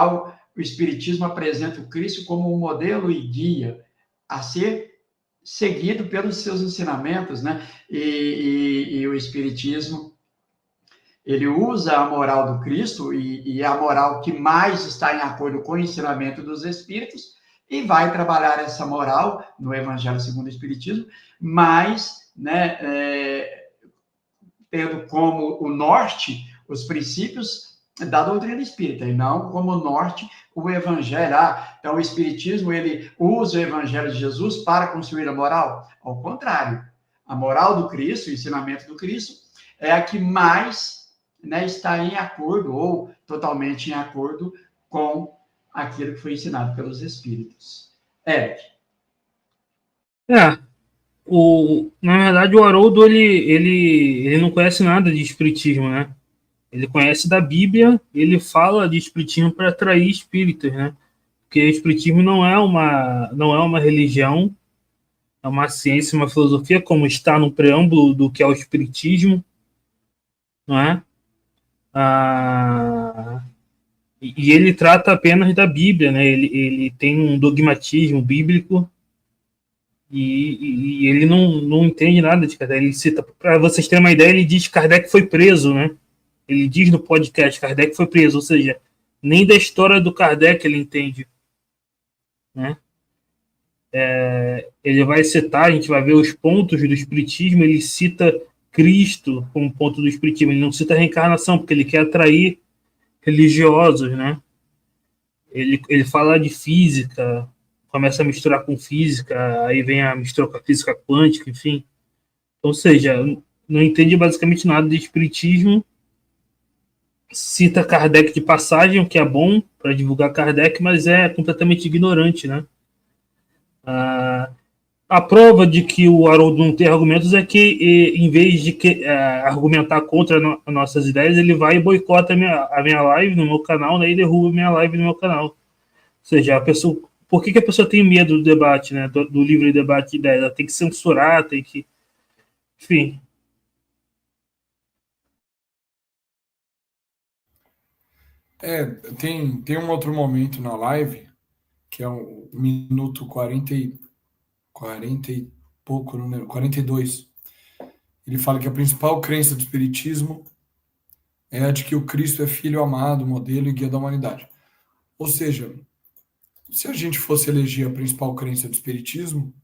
o Espiritismo apresenta o Cristo como um modelo e guia a ser seguido pelos seus ensinamentos, né? E o Espiritismo, ele usa a moral do Cristo e a moral que mais está em acordo com o ensinamento dos Espíritos e vai trabalhar essa moral no Evangelho segundo o Espiritismo, mas, né, tendo como o norte os princípios da doutrina espírita, e não como norte o Evangelho. Então o Espiritismo, ele usa o Evangelho de Jesus para construir a moral? Ao contrário. A moral do Cristo, o ensinamento do Cristo, é a que mais, né, está em acordo, ou totalmente em acordo com aquilo que foi ensinado pelos Espíritos. Eric. Na verdade, o Haroldo, ele não conhece nada de espiritismo, né? Ele conhece da Bíblia, ele fala de espiritismo para atrair espíritos, né? Porque o espiritismo não é uma religião, é uma ciência, uma filosofia, como está no preâmbulo do que é o espiritismo, não é? E ele trata apenas da Bíblia, né? Ele tem um dogmatismo bíblico e ele não entende nada de Kardec. Ele cita, para vocês terem uma ideia, ele diz que Kardec foi preso, né? Ele diz no podcast, Kardec foi preso, ou seja, nem da história do Kardec ele entende, né? Ele vai citar, a gente vai ver os pontos do espiritismo, ele cita Cristo como ponto do espiritismo, ele não cita a reencarnação, porque ele quer atrair religiosos, né? Ele fala de física, começa a misturar com física, aí vem a mistura com a física quântica, enfim. Ou seja, não entende basicamente nada de espiritismo, cita Kardec de passagem, o que é bom para divulgar Kardec, mas é completamente ignorante, né? A prova de que o Haroldo não tem argumentos é que, em vez de argumentar contra nossas ideias, ele vai e boicota a minha live no meu canal, né, e derruba a minha live no meu canal. Ou seja, a pessoa, por que a pessoa tem medo do debate, né, do livre debate de ideias? Ela tem que censurar, tem que... Enfim. Tem um outro momento na live, que é o minuto 40 e pouco, número 42. Ele fala que a principal crença do Espiritismo é a de que o Cristo é filho amado, modelo e guia da humanidade. Ou seja, se a gente fosse eleger a principal crença do Espiritismo,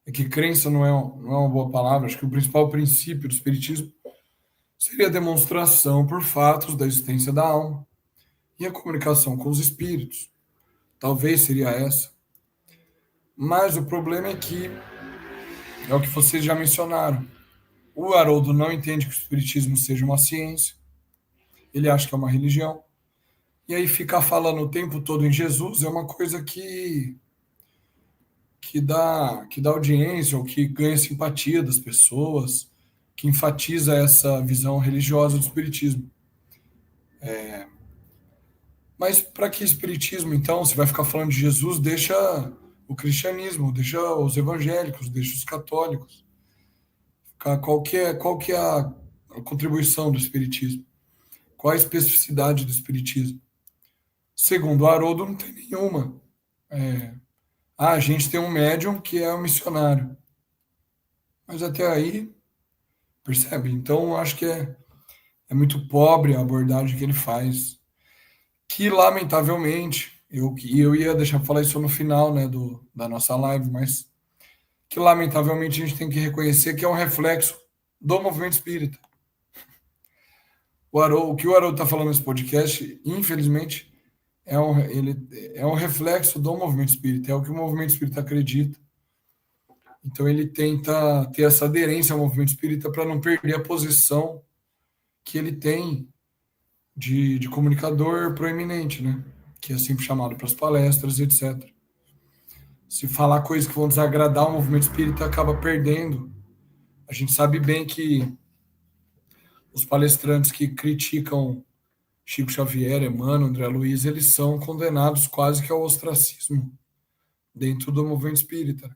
é que crença não é uma boa palavra, acho que o principal princípio do Espiritismo seria a demonstração por fatos da existência da alma e a comunicação com os espíritos. Talvez seria essa. Mas o problema é que é o que vocês já mencionaram. O Haroldo não entende que o Espiritismo seja uma ciência. Ele acha que é uma religião. E aí ficar falando o tempo todo em Jesus é uma coisa que dá audiência, ou que ganha simpatia das pessoas, que enfatiza essa visão religiosa do Espiritismo. Mas para que Espiritismo, então? Você vai ficar falando de Jesus, deixa o cristianismo, deixa os evangélicos, deixa os católicos. Qual que é a contribuição do Espiritismo? Qual a especificidade do Espiritismo? Segundo o Haroldo, não tem nenhuma. A gente tem um médium que é um missionário. Mas até aí, percebe? Então, acho que é muito pobre a abordagem que ele faz. Que, lamentavelmente, eu ia deixar falar isso no final, né, da nossa live, mas que, lamentavelmente, a gente tem que reconhecer que é um reflexo do movimento espírita. O que o Haroldo está falando nesse podcast, infelizmente, ele é um reflexo do movimento espírita, é o que o movimento espírita acredita. Então ele tenta ter essa aderência ao movimento espírita para não perder a posição que ele tem de comunicador proeminente, né? Que é sempre chamado para as palestras, etc. Se falar coisas que vão desagradar o movimento espírita, acaba perdendo. A gente sabe bem que os palestrantes que criticam Chico Xavier, Emmanuel, André Luiz, eles são condenados quase que ao ostracismo dentro do movimento espírita.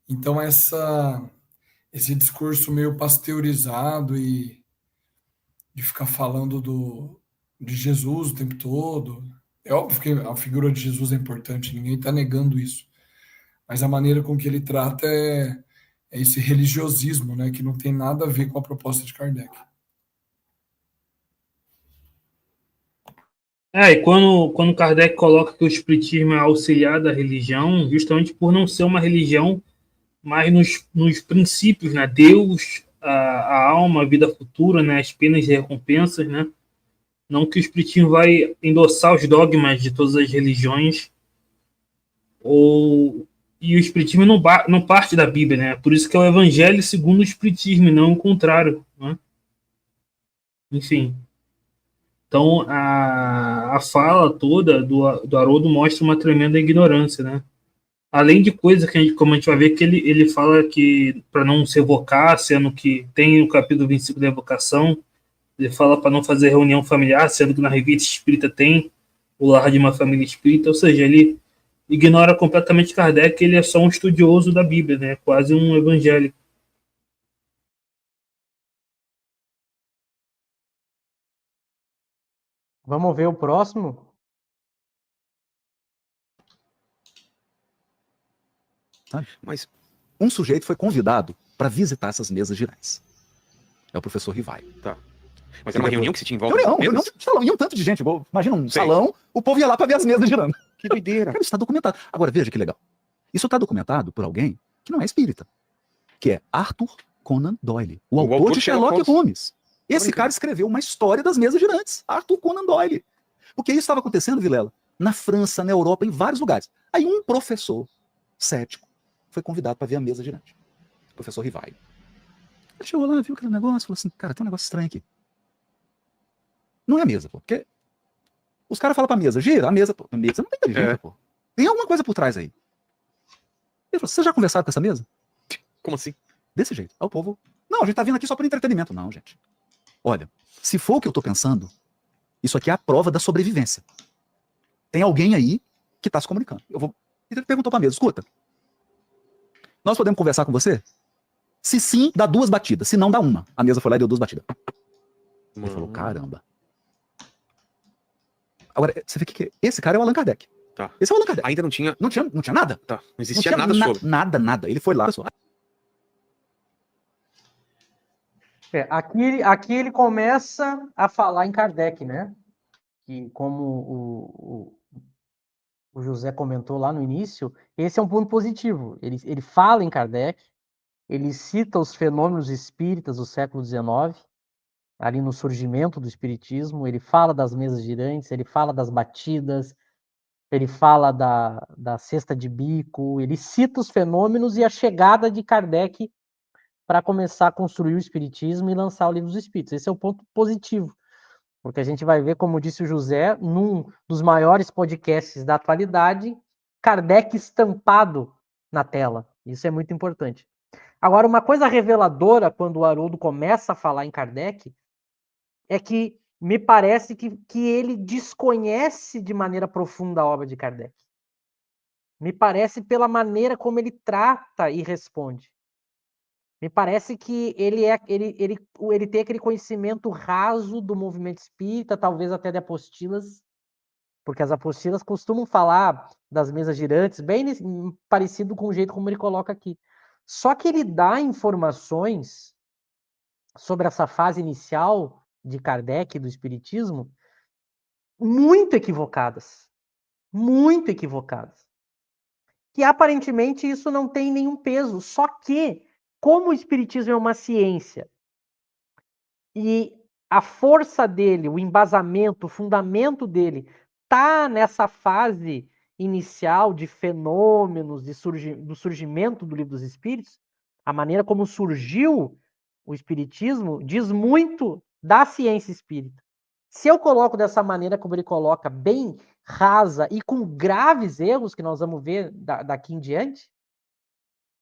Então, esse discurso meio pasteurizado e de ficar falando de Jesus o tempo todo. É óbvio que a figura de Jesus é importante, ninguém está negando isso. Mas a maneira com que ele trata é esse religiosismo, né, que não tem nada a ver com a proposta de Kardec. E quando Kardec coloca que o espiritismo é auxiliar da religião, justamente por não ser uma religião, mas nos princípios, né? Deus, a alma, a vida futura, né? As penas e recompensas, né? Não que o espiritismo vai endossar os dogmas de todas as religiões, e o espiritismo não parte da Bíblia, né? Por isso que é o evangelho segundo o espiritismo, e não o contrário, né? Enfim. Então, a fala toda do Haroldo mostra uma tremenda ignorância, né? Além de coisas que como a gente vai ver, que ele fala que para não se evocar, sendo que tem o capítulo 25 da evocação, ele fala para não fazer reunião familiar, sendo que na revista espírita tem o lar de uma família espírita, ou seja, ele ignora completamente Kardec, ele é só um estudioso da Bíblia, né? Quase um evangélico. Vamos ver o próximo? Mas um sujeito foi convidado para visitar essas mesas girantes. É o professor Rivai. Tá. Mas era uma reunião que se tinha em volta Reunião das mesas? de salão. Ia um tanto de gente. Imagina um Sei. salão, o povo ia lá para ver as mesas girando. Que doideira. Cara, isso está documentado. Agora, veja que legal. Isso está documentado por alguém que não é espírita, que é Arthur Conan Doyle, o autor de Sherlock Holmes. Esse cara escreveu uma história das mesas girantes, Arthur Conan Doyle. Porque isso estava acontecendo, Vilela, na França, na Europa, em vários lugares. Aí um professor cético foi convidado para ver a mesa girante. O professor Rivai. Ele chegou lá, viu aquele negócio, falou assim, cara, tem um negócio estranho aqui. Não é a mesa, pô, porque os caras falam pra mesa, gira, a mesa não tem que gira, pô. Tem alguma coisa por trás aí. Ele falou, vocês já conversaram com essa mesa? Como assim? Desse jeito. Aí o povo, não, a gente tá vindo aqui só por entretenimento. Não, gente. Olha, se for o que eu tô pensando, isso aqui é a prova da sobrevivência. Tem alguém aí que tá se comunicando. Ele perguntou pra mesa, escuta, nós podemos conversar com você? Se sim, dá 2 batidas. Se não, dá 1. A mesa foi lá e deu 2 batidas. Ele falou, caramba. Agora, você vê que esse cara é o Allan Kardec. Tá. Esse é o Allan Kardec. Ainda não tinha... Não tinha nada. Tá. Não existia nada sobre. Nada. Ele foi lá. Aqui ele começa a falar em Kardec, né? Que como o José comentou lá no início, esse é um ponto positivo. Ele fala em Kardec, ele cita os fenômenos espíritas do século XIX, ali no surgimento do espiritismo, ele fala das mesas girantes, ele fala das batidas, ele fala da cesta de bico, ele cita os fenômenos e a chegada de Kardec para começar a construir o espiritismo e lançar o Livro dos Espíritos. Esse é o ponto positivo, porque a gente vai ver, como disse o José, num dos maiores podcasts da atualidade, Kardec estampado na tela. Isso é muito importante. Agora, uma coisa reveladora, quando o Haroldo começa a falar em Kardec, é que me parece que ele desconhece de maneira profunda a obra de Kardec. Me parece pela maneira como ele trata e responde. Me parece que ele tem aquele conhecimento raso do movimento espírita, talvez até de apostilas, porque as apostilas costumam falar das mesas girantes, bem parecido com o jeito como ele coloca aqui. Só que ele dá informações sobre essa fase inicial de Kardec, do espiritismo, muito equivocadas. Muito equivocadas. Que aparentemente isso não tem nenhum peso. Só que, como o espiritismo é uma ciência, e a força dele, o embasamento, o fundamento dele, está nessa fase inicial de fenômenos, do surgimento do Livro dos Espíritos, a maneira como surgiu o espiritismo diz muito da ciência espírita. Se eu coloco dessa maneira como ele coloca, bem rasa e com graves erros, que nós vamos ver daqui em diante,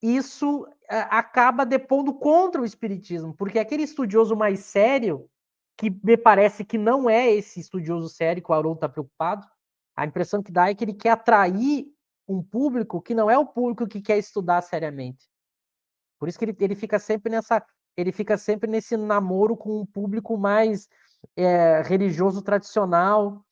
isso acaba depondo contra o espiritismo, porque aquele estudioso mais sério, que me parece que não é esse estudioso sério que o Haroldo está preocupado, a impressão que dá é que ele quer atrair um público que não é o público que quer estudar seriamente. Por isso que ele fica sempre nesse namoro com um público mais religioso tradicional,